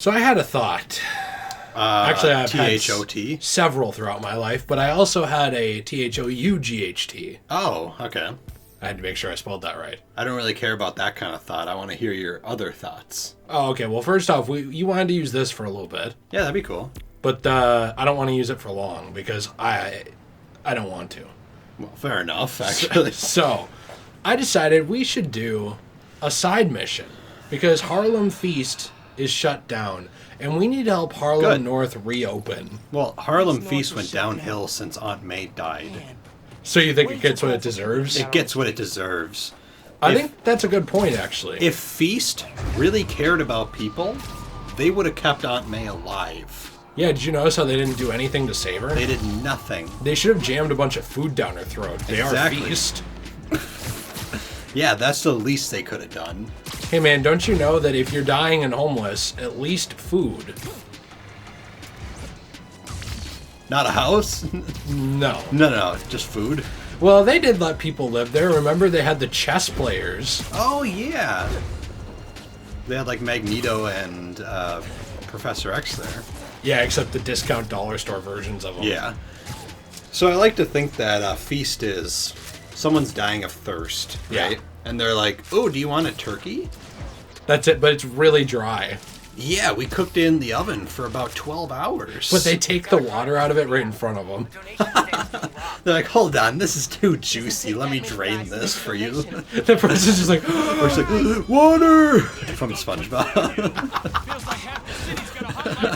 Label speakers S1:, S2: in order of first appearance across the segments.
S1: So I had a thought. Actually, I've
S2: T-H-O-T?
S1: had several throughout my life, but I also had a T-H-O-U-G-H-T.
S2: Oh, okay.
S1: I had to make sure I spelled that right.
S2: I don't really care about that kind of thought. I want to hear your other thoughts.
S1: Oh, okay. Well, first off, you wanted to use this for a little bit.
S2: Yeah, that'd be cool.
S1: But I don't want to use it for long because I don't want to.
S2: Well, fair enough, actually.
S1: So, I decided we should do a side mission because Harlem Feast is shut down, and we need to help Harlem North reopen.
S2: Well, Harlem Feast went downhill since Aunt May died.
S1: So you think it gets what it deserves?
S2: It gets what it deserves.
S1: I think that's a good point, actually.
S2: If Feast really cared about people, they would have kept Aunt May alive.
S1: Yeah, did you notice how they didn't do anything to save her?
S2: They did nothing.
S1: They should have jammed a bunch of food down her throat. They are Feast.
S2: Yeah, that's the least they could have done.
S1: Hey man, don't you know that if you're dying and homeless, at least food?
S2: Not a house?
S1: No.
S2: No, just food.
S1: Well, they did let people live there. Remember, they had the chess players.
S2: Oh, yeah. They had, like, Magneto and Professor X there.
S1: Yeah, except the discount dollar store versions of them.
S2: Yeah. So I like to think that Feast is someone's dying of thirst, right?
S1: Yeah.
S2: And they're like, oh, do you want a turkey?
S1: That's it, but it's really dry.
S2: Yeah, we cooked it in the oven for about 12 hours.
S1: But they take the water out of it right in front of them.
S2: They're like, hold on, this is too juicy. Let me drain this for you.
S1: The person's just like,
S2: or it's like, water! From SpongeBob.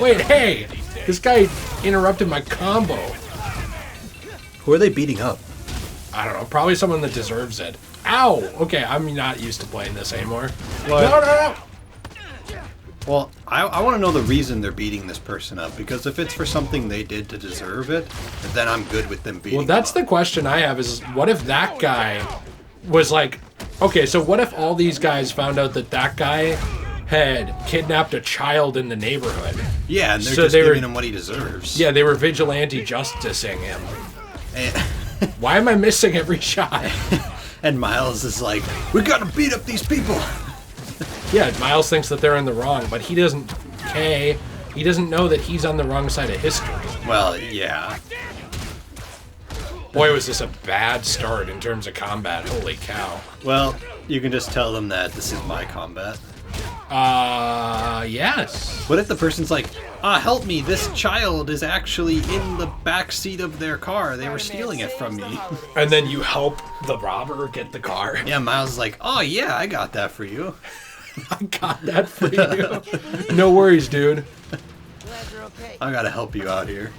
S1: wait, hey! This guy interrupted my combo.
S2: Who are they beating up?
S1: I don't know, probably someone that deserves it. Ow! Okay, I'm not used to playing this anymore.
S2: What?
S1: No!
S2: Well, I want to know the reason they're beating this person up, because if it's for something they did to deserve it, then I'm good with them beating
S1: Well, that's
S2: them
S1: the question I have is, what if that guy was like... Okay, so what if all these guys found out that that guy had kidnapped a child in the neighborhood?
S2: Yeah, and they're just giving him what he deserves.
S1: Yeah, they were vigilante justicing him.
S2: And,
S1: why am I missing every shot?
S2: And Miles is like, we gotta beat up these people!
S1: Yeah, Miles thinks that they're in the wrong, but he doesn't care. He doesn't know that he's on the wrong side of history.
S2: Well, yeah.
S1: Boy, was this a bad start in terms of combat. Holy cow.
S2: Well, you can just tell them that this is my combat.
S1: Yes.
S2: What if the person's like, help me, this child is actually in the back seat of their car. They were stealing it from me.
S1: And then you help the robber get the car.
S2: Yeah, Miles is like, oh yeah, I got that for you.
S1: I got that for you. No worries, dude.
S2: I gotta help you out here.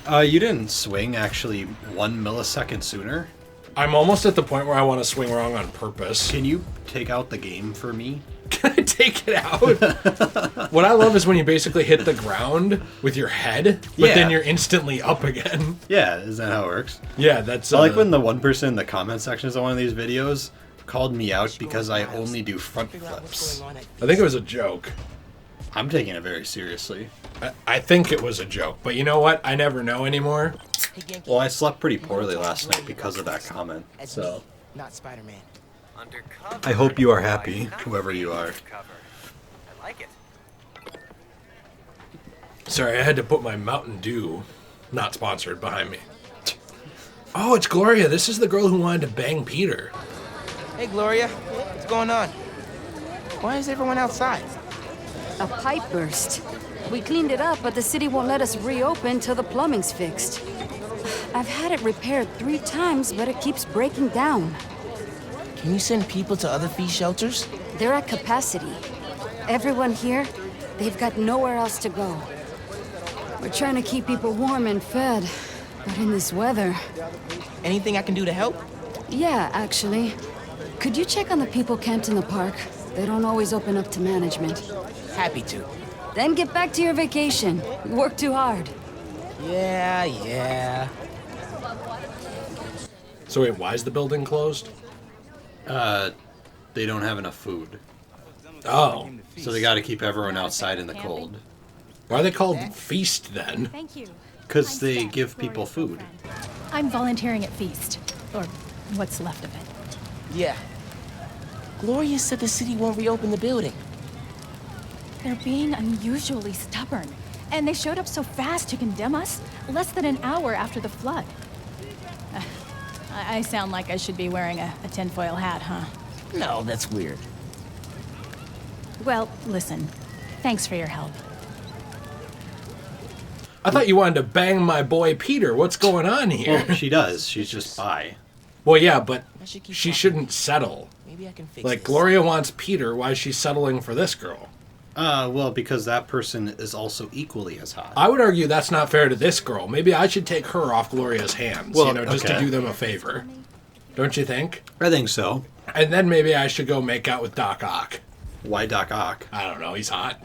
S2: You didn't swing actually 1 millisecond sooner.
S1: I'm almost at the point where I want to swing wrong on purpose.
S2: Can you take out the game for me?
S1: Can I take it out? What I love is when you basically hit the ground with your head, but then you're instantly up again.
S2: Yeah, is that how it works?
S1: Yeah, that's...
S2: I like when the one person in the comment sections of one of these videos called me out because I only do front flips.
S1: I think it was a joke.
S2: I'm taking it very seriously.
S1: I think it was a joke, but you know what? I never know anymore.
S2: Well, I slept pretty poorly last night because of that comment, so...
S3: Not Spider-Man.
S2: I hope you are happy, whoever you are.
S3: I like it.
S1: Sorry, I had to put my Mountain Dew, not sponsored, behind me. Oh, it's Gloria. This is the girl who wanted to bang Peter.
S3: Hey, Gloria. What's going on? Why is everyone outside?
S4: A pipe burst. We cleaned it up, but the city won't let us reopen till the plumbing's fixed. I've had it repaired 3 times, but it keeps breaking down.
S3: Can you send people to other feast shelters?
S4: They're at capacity. Everyone here, they've got nowhere else to go. We're trying to keep people warm and fed, but in this weather...
S3: Anything I can do to help?
S4: Yeah, actually. Could you check on the people camped in the park? They don't always open up to management.
S3: Happy to.
S4: Then get back to your vacation. You work too hard.
S3: Yeah.
S1: So wait, why is the building closed?
S2: They don't have enough food.
S1: Oh.
S2: So they gotta keep everyone outside in the cold.
S1: Why are they called Feast, then?
S5: Thank you.
S2: Because they give people food.
S5: I'm volunteering at Feast, or what's left of it.
S3: Yeah. Gloria said the city won't reopen the building.
S5: They're being unusually stubborn. And they showed up so fast to condemn us, less than an hour after the flood. I sound like I should be wearing a tinfoil hat, huh?
S3: No, that's weird.
S5: Well, listen. Thanks for your help.
S1: I thought you wanted to bang my boy Peter. What's going on here?
S2: Well, she does. She's just bi.
S1: Well, yeah, but
S3: I should keep
S1: she
S3: talking.
S1: shouldn't settle.
S3: Maybe I can fix
S1: Like,
S3: this.
S1: Gloria wants Peter. Why is she settling for this girl?
S2: Well, because that person is also equally as hot.
S1: I would argue that's not fair to this girl. Maybe I should take her off Gloria's hands,
S2: Well,
S1: just to
S2: okay.
S1: do them a favor. Don't you think?
S2: I think so.
S1: And then maybe I should go make out with Doc Ock.
S2: Why Doc Ock?
S1: I don't know. He's hot.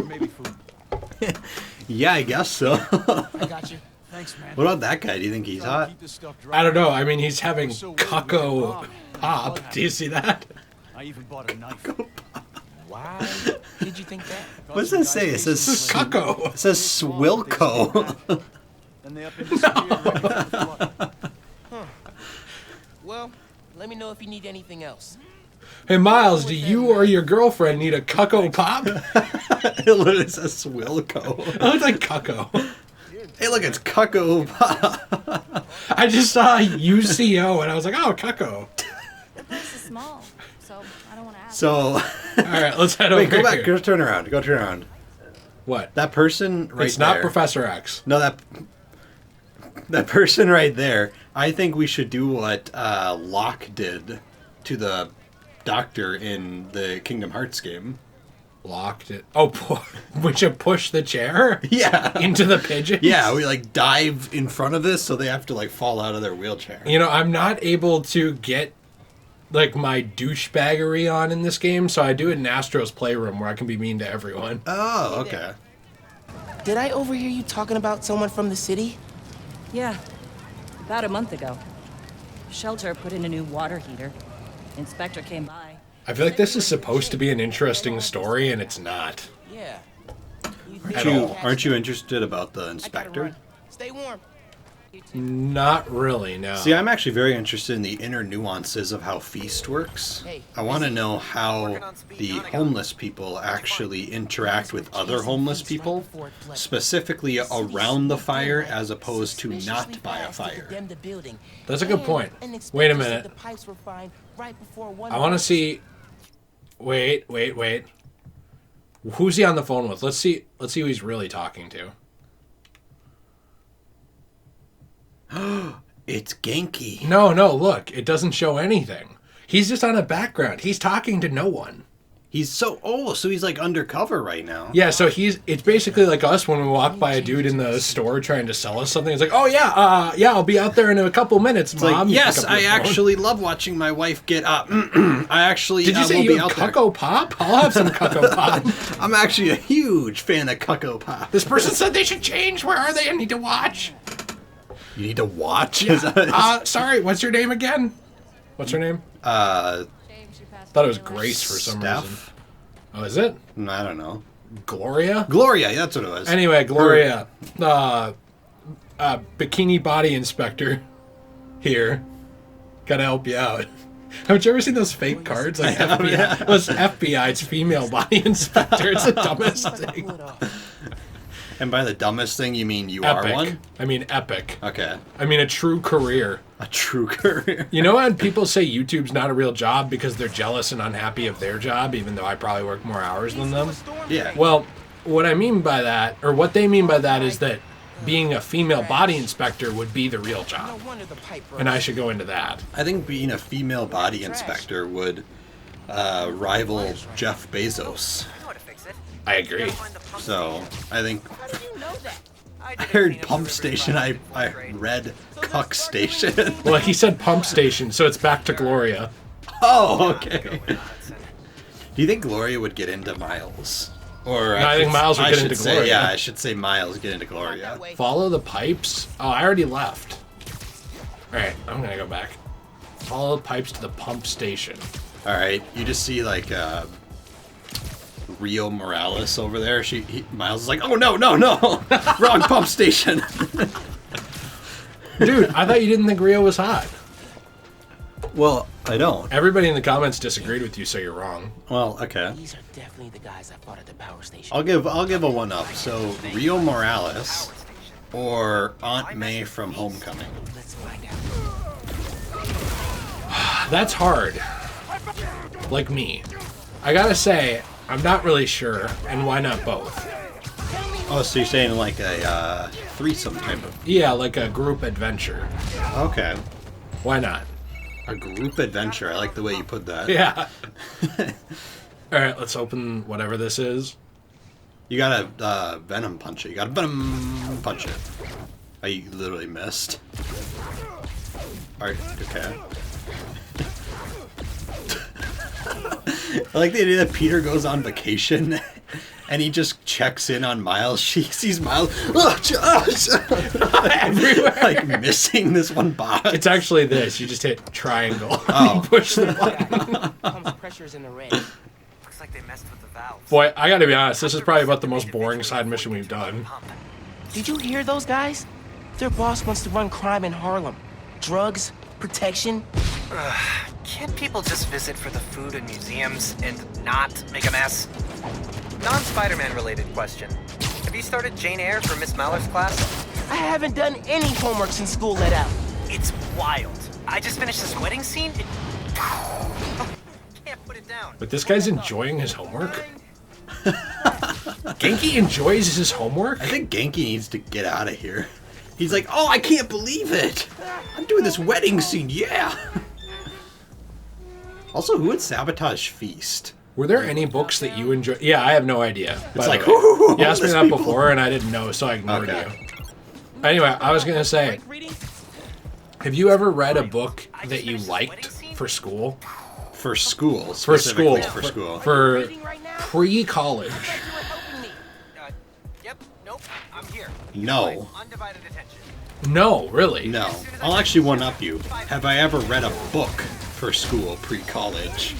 S6: Maybe food.
S2: Yeah, I guess so.
S3: I got you.
S6: Thanks, man.
S2: What about that guy? Do you think he's hot?
S6: Keep this stuff dry.
S1: I don't know. I mean, he's having Cucko Pop. Do you see that?
S6: I even bought a knife.
S3: Why did you think that?
S2: What does that say? It says
S1: Cucko.
S2: It says Swilco.
S6: Then they up and disappeared right after the flood.
S3: Well, let me know if you need anything else.
S1: Hey, Miles, do you or your girlfriend need a Cucko Pop?
S2: It literally says Swilco.
S1: I look like Cucko.
S2: Hey, look, it's Cucko Pop.
S1: I just saw UCO and I was like, oh, Cucko.
S4: This is small, so I don't want to ask.
S2: So,
S1: All right, let's head
S2: wait,
S1: over
S2: go back.
S1: here.
S2: Go turn around. Go turn around.
S1: What?
S2: That person right
S1: It's not
S2: there.
S1: Professor X.
S2: No, that person right there. I think we should do what Locke did to the doctor in the Kingdom Hearts game.
S1: Locked it. Oh, we should push the chair
S2: Yeah.
S1: into the pigeons?
S2: Yeah, we like dive in front of this so they have to like fall out of their wheelchair.
S1: You know, I'm not able to get like my douchebaggery on in this game, so I do it in Astro's Playroom where I can be mean to everyone.
S2: Oh, okay.
S3: Did I overhear you talking about someone from the city?
S7: Yeah, about a month ago. Shelter put in a new water heater. Inspector came by.
S1: I feel like this is supposed to be an interesting story, and it's not.
S3: Yeah.
S2: Aren't you interested about the
S3: I gotta
S2: inspector?
S3: run. Stay warm.
S1: Not really, no.
S2: See, I'm actually very interested in the inner nuances of how Feast works. I want to know how the homeless people actually interact with other homeless people, specifically around the fire as opposed to not by a fire.
S1: That's a good point. Wait a minute. I want to see... Wait. Who's he on the phone with? Let's see who he's really talking to.
S2: It's Ganke.
S1: No, look. It doesn't show anything. He's just on a background. He's talking to no one.
S2: So he's like undercover right now.
S1: Yeah, so it's basically like us when we walk by a dude in the store trying to sell us something. It's like, oh yeah, I'll be out there in a couple minutes,
S2: It's
S1: Mom.
S2: like,
S1: You
S2: yes,
S1: pick up your
S2: I
S1: phone.
S2: actually love watching my wife get up. I actually
S1: Did you say
S2: will
S1: you
S2: be
S1: have
S2: out there.
S1: Cucko Pop? I'll have some Cucko Pop.
S2: I'm actually a huge fan of Cucko Pop.
S1: This person said they should change. Where are they? I need to watch.
S2: You need to watch?
S1: Sorry, what's your name again? What's her name? Thought it was Grace for some reason.
S2: Steph?
S1: Oh, is it?
S2: I don't know.
S1: Gloria?
S2: Gloria, that's what it was.
S1: Anyway, Gloria. Bikini body inspector here. Gotta help you out. Haven't you ever seen those fake cards? Like FBI.
S2: yeah.
S1: It was FBI's female body inspector. It's the dumbest thing.
S2: And by the dumbest thing, you mean you
S1: Epic.
S2: are one?
S1: I mean epic.
S2: Okay.
S1: I mean a true career.
S2: A true career.
S1: You know when people say YouTube's not a real job because they're jealous and unhappy of their job, even though I probably work more hours than them?
S2: Yeah.
S1: Well, what I mean by that, or what they mean by that, is that being a female body inspector would be the real job. And I should go into that.
S2: I think being a female body inspector would rival Jeff Bezos.
S1: I agree.
S2: So, I think... I heard pump station, I read cuck station.
S1: Well, he said pump station, so it's back to Gloria.
S2: Oh, okay. Do you think Gloria would get into Miles? Or
S1: No, I think Miles would get into
S2: say,
S1: Gloria.
S2: Yeah, I should say Miles get into Gloria.
S1: Follow the pipes? Oh, I already left. Alright, I'm gonna go back. Follow the pipes to the pump station.
S2: Alright, you just see like Rio Morales over there. Miles is like, oh no, wrong pump station.
S1: Dude, I thought you didn't think Rio was hot.
S2: Well, I don't.
S1: Everybody in the comments disagreed with you, so you're wrong.
S2: Well, okay.
S3: These are definitely the guys I fought at the power station.
S2: I'll give a 1-up. So Rio Morales or Aunt May from Homecoming.
S3: Let's find out.
S1: That's hard. Like me. I gotta say, I'm not really sure, and why not both?
S2: Oh, so you're saying like a threesome type of...
S1: Yeah, like a group adventure.
S2: Okay.
S1: Why not?
S2: A group adventure. I like the way you put that.
S1: Yeah. Alright, let's open whatever this is.
S2: You gotta venom punch it. You gotta venom punch it. I literally missed. Alright, okay. I like the idea that Peter goes on vacation and he just checks in on Miles. She sees Miles
S1: Everywhere.
S2: like missing this one box.
S1: It's actually this. You just hit triangle.
S2: Oh.
S1: You push the button.
S3: Pumps pressure's in the red.
S6: Looks like they messed with the valves.
S1: Boy, I gotta be honest, this is probably about the most boring side mission we've done.
S3: Did you hear those guys? Their boss wants to run crime in Harlem. Drugs, protection.
S6: Can't people just visit for the food and museums and not make a mess? Non-Spider-Man related question. Have you started Jane Eyre for Miss Mallory's class?
S3: I haven't done any homework since school let out.
S6: It's wild. I just finished this wedding scene. Can't put it down.
S1: But this guy's enjoying his homework? Ganke enjoys his homework?
S2: I think Ganke needs to get out of here. He's like, oh, I can't believe it. I'm doing this wedding scene, yeah. Also, who would sabotage Feast?
S1: Were there any books that you enjoy? Yeah, I have no idea.
S2: It's like,
S1: you asked me
S2: homeless
S1: that
S2: people.
S1: before, and I didn't know, so I ignored
S2: Okay.
S1: you. Anyway, I was gonna say, have you ever read a book that you liked for school?
S2: For school,
S1: For school.
S2: specifically for school.
S1: For pre-college.
S6: Yep, nope, I'm here.
S2: No.
S6: Undivided attention.
S1: No, really.
S2: No. I'll actually one-up you. Have I ever read a book for school pre-college?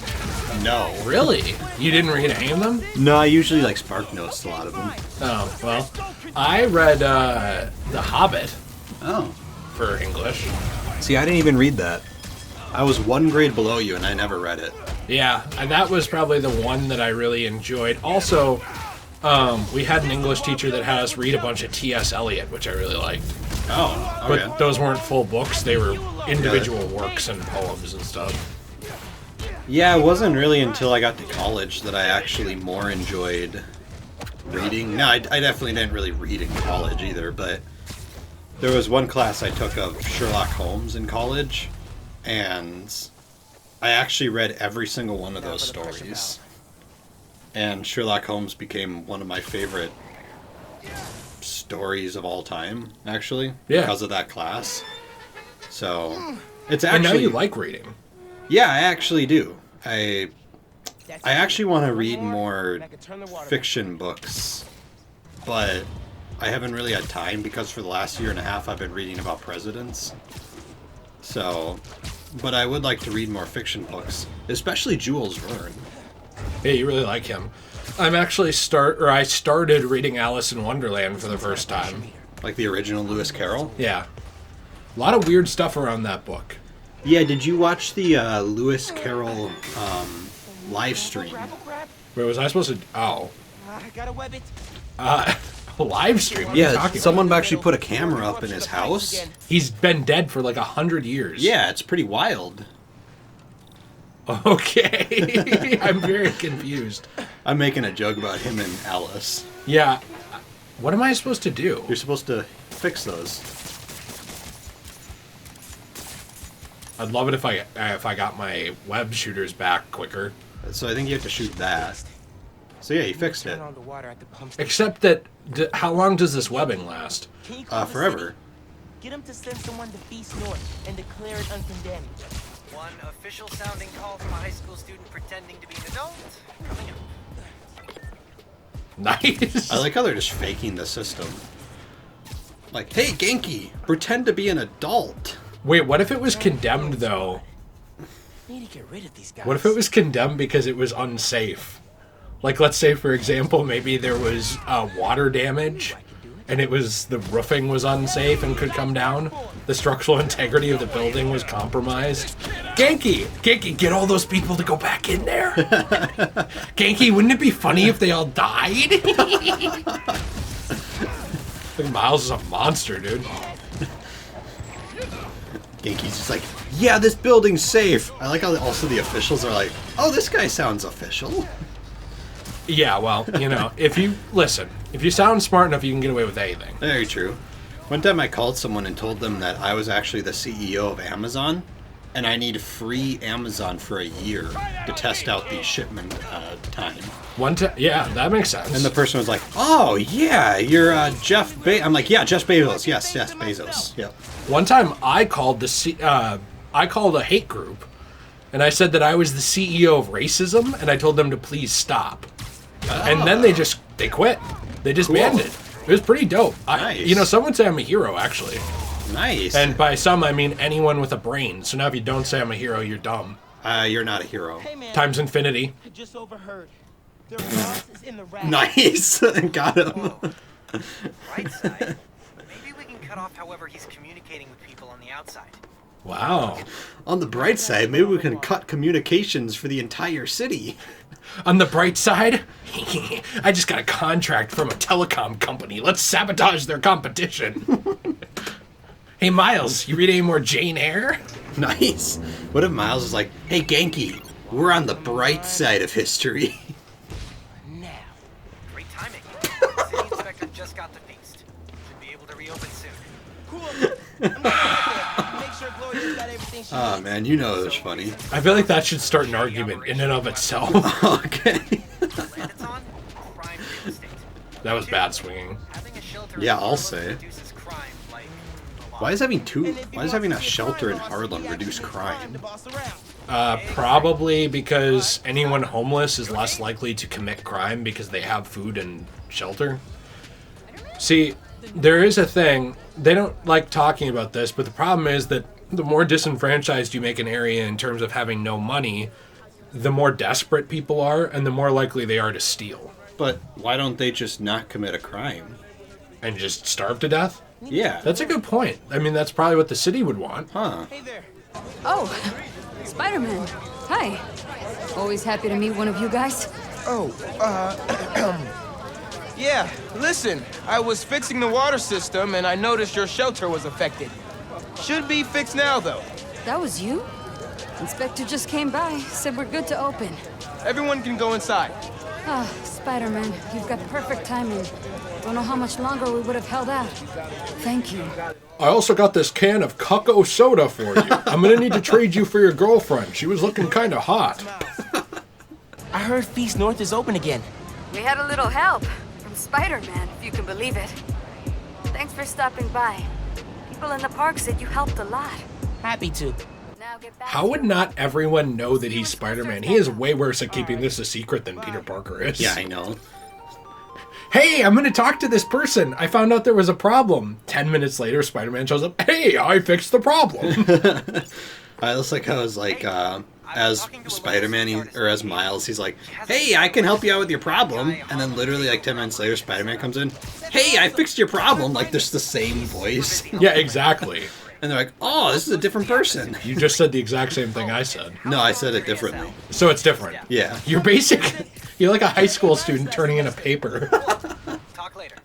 S2: No.
S1: Really? You didn't read any of them?
S2: No, I usually like Spark Notes a lot of them.
S1: Oh, well. I read The Hobbit
S2: Oh.
S1: for English.
S2: See, I didn't even read that. I was 1 grade below you and I never read it.
S1: Yeah, and that was probably the one that I really enjoyed. Also, we had an English teacher that had us read a bunch of T.S. Eliot, which I really liked.
S2: Oh,
S1: But
S2: okay.
S1: those weren't full books. They were individual works and poems and stuff.
S2: Yeah, it wasn't really until I got to college that I actually more enjoyed reading. No, I definitely didn't really read in college either, but there was one class I took of Sherlock Holmes in college, and I actually read every single one of those stories. And Sherlock Holmes became one of my favorite stories of all time, actually,
S1: Yeah.
S2: because of that class. So, it's
S1: And
S2: actually...
S1: now you like reading.
S2: Yeah, I actually do. I actually want to read more fiction books, but I haven't really had time because for the last year and a half I've been reading about presidents. So, but I would like to read more fiction books, especially Jules Verne.
S1: Yeah, you really like him. I started reading Alice in Wonderland for the first time.
S2: Like the original Lewis Carroll?
S1: Yeah. A lot of weird stuff around that book.
S2: Yeah, did you watch the Lewis Carroll live stream?
S1: Wait, was I supposed to... Oh.
S3: I gotta web it.
S1: Live stream? What are you
S2: Yeah,
S1: talking
S2: someone actually put a camera up in his house.
S1: about? He's been dead for like 100 years.
S2: Yeah, it's pretty wild.
S1: Okay. I'm very confused.
S2: I'm making a joke about him and Alice.
S1: Yeah. What am I supposed to do?
S2: You're supposed to fix those.
S1: I'd love it if I got my web shooters back quicker.
S2: So I think you have to shoot that. So yeah, you fixed it.
S3: Turn on the water at the pump station.
S1: Except that, how long does this webbing last?
S3: Can you call the
S2: Forever.
S3: city? Get them to send someone to Feast North and declare it uncondemned.
S6: One official sounding call from a high school student pretending to be an adult. Coming up.
S1: Nice.
S2: I like how they're just faking the system. Like, hey, Ganke, pretend to be an adult.
S1: Wait, what if it was condemned, though?
S3: Need to get rid of these guys.
S1: What if it was condemned because it was unsafe? Like, let's say, for example, maybe there was water damage, and it was the roofing was unsafe and could come down. The structural integrity of the building was compromised. Ganke, get all those people to go back in there. Ganke, wouldn't it be funny if they all died? Like Miles is a monster, dude.
S2: Ganke's just like, yeah, this building's safe. I like how also the officials are like, oh, this guy sounds official.
S1: Yeah, well, you know, if you sound smart enough, you can get away with anything.
S2: Very true. One time I called someone and told them that I was actually the CEO of Amazon, and I need free Amazon for a year to test out the shipment time.
S1: Yeah, that makes sense.
S2: And the person was like, oh, yeah, you're Jeff Bezos. I'm like, yeah, Jeff Bezos. Yes, Bezos. Yep.
S1: One time I called I called a hate group, and I said that I was the CEO of Ray Scism, and I told them to please stop. And then they quit. They disbanded. It was pretty dope.
S2: Nice.
S1: Some would say I'm a hero, actually.
S2: Nice.
S1: And by some, I mean anyone with a brain. So now if you don't say I'm a hero, you're dumb.
S2: You're not a hero.
S3: Hey, man,
S1: Times infinity.
S3: I just overheard. Their boss is in the rack.
S2: Nice. Got him.
S6: Whoa. Right side. Maybe we can cut off however he's communicating with people on the outside.
S1: Wow.
S2: On the bright side, maybe we can cut communications for the entire city.
S1: On the bright side, I just got a contract from a telecom company. Let's sabotage their competition. Hey, Miles, you read any more Jane Eyre?
S2: Nice. What if Miles is like, hey, Ganke, we're on the bright side of history.
S6: Now. Great timing. The city inspector just got the feast. Should be able to reopen soon.
S3: Cool. I'm gonna make sure Gloria's got everything she
S2: Oh,
S3: needs.
S2: man, you know it's funny.
S1: I feel like that should start an argument in and of itself.
S2: Okay.
S6: Land it's on, prime real estate.
S1: That was bad swinging.
S6: Having a shelter
S2: Yeah,
S6: in
S2: I'll
S6: Harlem
S2: say.
S6: reduces crime, like, a lot.
S2: Why is having a shelter in Harlem reduce crime?
S1: Probably because anyone homeless is less likely to commit crime because they have food and shelter. See, there is a thing, they don't like talking about this, but the problem is that the more disenfranchised you make an area in terms of having no money, the more desperate people are and the more likely they are to steal.
S2: But why don't they just not commit a crime?
S1: And just starve to death?
S2: Yeah.
S1: That's a good point. I mean, that's probably what the city would want.
S2: Huh.
S3: Hey there.
S4: Oh, Spider-Man. Hi. Always happy to meet one of you guys.
S8: Yeah, listen, I was fixing the water system and I noticed your shelter was affected. Should be fixed now, though.
S4: That was you? Inspector just came by, said we're good to open.
S8: Everyone can go inside.
S4: Ah, Spider-Man, you've got perfect timing. Don't know how much longer we would have held out. Thank you.
S1: I also got this can of Cucko soda for you. I'm gonna need to trade you for your girlfriend. She was looking kind of hot.
S3: I heard Feast North is open again.
S4: We had a little help from Spider-Man, if you can believe it. Thanks for stopping by. People in the park said you helped a lot.
S3: Happy to.
S4: Now get back
S1: How
S4: to
S1: would not everyone know that he's Spider-Man? He is way worse at keeping this a secret than Peter Parker is.
S2: Yeah, I know.
S1: Hey, I'm gonna talk to this person. I found out there was a problem. 10 minutes later, Spider-Man shows up. Hey, I fixed the problem.
S2: I just like how it's like, as Spider-Man, or as Miles, he's like, hey, I can help you out with your problem. And then literally like 10 minutes later, Spider-Man comes in. Hey, I fixed your problem. Like, there's the same voice.
S1: Yeah, exactly.
S2: And they're like, oh, this is a different person.
S1: You just said the exact same thing I said.
S2: No, I said it differently.
S1: So it's different.
S2: Yeah.
S1: You're like a high school student turning in a paper.
S6: Talk later.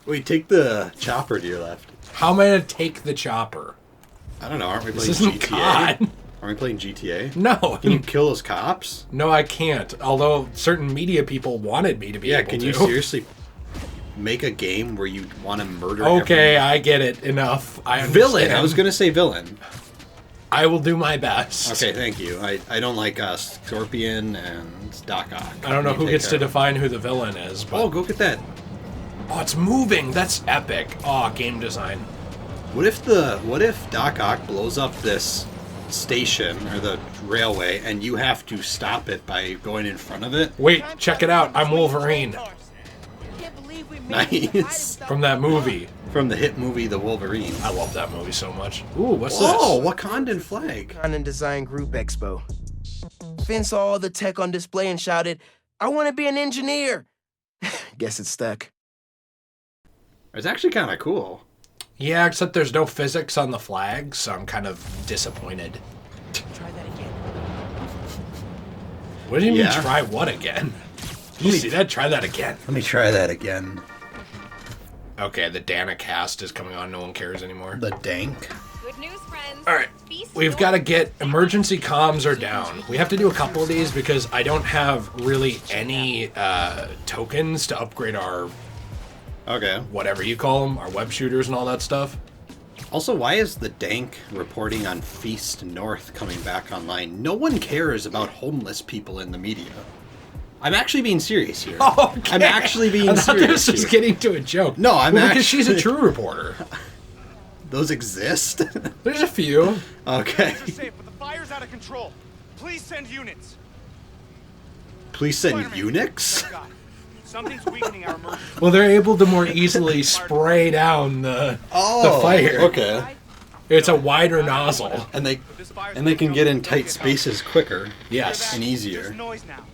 S2: Wait, take the chopper to your left.
S1: How am I gonna take the chopper?
S2: I don't know, aren't we
S1: This
S2: playing
S1: isn't
S2: GTA?
S1: COD.
S2: Aren't we playing GTA?
S1: No.
S2: Can you kill those cops?
S1: No, I can't. Although certain media people wanted me to be
S2: Yeah,
S1: able
S2: can
S1: to.
S2: you seriously make a game where you want to murder
S1: Okay,
S2: everyone?
S1: I get it. Enough. I understand.
S2: Villain! I was going to say villain.
S1: I will do my best.
S2: Okay, thank you. I don't like Scorpion and Doc Ock.
S1: I don't know
S2: You
S1: who
S2: take
S1: gets to
S2: care of
S1: define who the villain is, but...
S2: Oh, go get that.
S1: Oh, it's moving! That's epic. Oh, game design.
S2: What if Doc Ock blows up this station or the railway and you have to stop it by going in front of it?
S1: Wait, check it out. I'm Wolverine.
S2: Nice.
S1: From that movie.
S2: From the hit movie The Wolverine.
S1: I love that movie so much. Ooh, what's
S2: Whoa,
S1: this?
S2: Wakandan flag.
S3: And Design Group Expo. Finn saw all the tech on display and shouted, I want to be an engineer. Guess it's stuck.
S2: It's actually kind of cool.
S1: Yeah, except there's no physics on the flag, so I'm kind of disappointed.
S3: Try that again.
S1: What do you mean,
S2: Yeah.
S1: try what again? Did you see that? Try that again.
S2: Let me try that again.
S1: Okay, the Dana cast is coming on. No one cares anymore.
S2: The dank.
S9: Good news, friends.
S1: All right, we've got to get emergency comms are down. We have to do a couple of these because I don't have really any tokens to upgrade our
S2: Okay.
S1: whatever you call them, our web shooters and all that stuff.
S2: Also, why is the dank reporting on Feast North coming back online? No one cares about homeless people in the media. I'm actually being serious here.
S1: Okay.
S2: I'm actually being
S1: I thought
S2: serious
S1: this was
S2: here.
S1: getting to a joke.
S2: No, I'm
S1: well, because she's a
S2: actually-
S1: true reporter.
S2: Those exist?
S1: There's a few.
S2: Okay.
S10: Safe, but the fire's out of control. Please send units.
S2: Please send
S10: Spider-Man,
S2: eunuchs?
S10: thank God. Something's weakening our emergency.
S1: Well, they're able to more easily spray down the fire.
S2: Okay.
S1: It's a wider nozzle.
S2: And they can get in tight spaces quicker.
S1: Yes.
S2: And
S10: There's
S2: easier.
S10: noise now.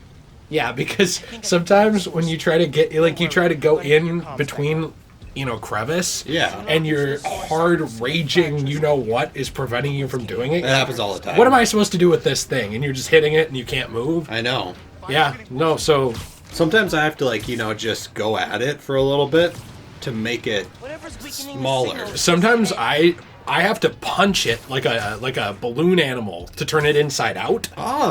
S1: Yeah, because sometimes when you try to get, like, you try to go in between, you know, crevice.
S2: Yeah.
S1: And your hard raging, you know what, is preventing you from doing it.
S2: That happens all the time.
S1: What am I supposed to do with this thing? And you're just hitting it and you can't move.
S2: I know.
S1: Yeah. No. So
S2: Sometimes I have to, like, you know, just go at it for a little bit to make it
S3: Whatever's weakening the
S2: smaller.
S3: signal.
S1: sometimes I have to punch it like a balloon animal to turn it inside out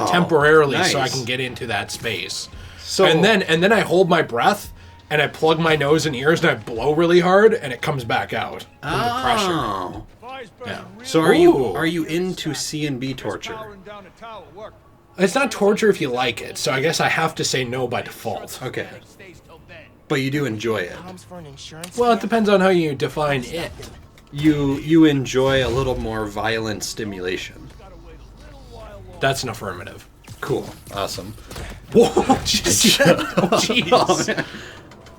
S1: temporarily so I
S2: nice.
S1: can get into that space.
S2: So
S1: and then I hold my breath and I plug my nose and ears and I blow really hard and it comes back out from the pressure.
S2: Oh.
S1: Yeah.
S2: So
S1: Ooh.
S2: are you into C&B torture?
S1: It's not torture if you like it, so I guess I have to say no by default.
S2: Okay. But you do enjoy it.
S3: Comes for an insurance
S1: Well, it
S3: scam?
S1: depends on how you define it.
S2: You enjoy a little more violent stimulation.
S1: That's an affirmative.
S2: Cool. Awesome.
S1: Whoa, jeez. Oh, jeez.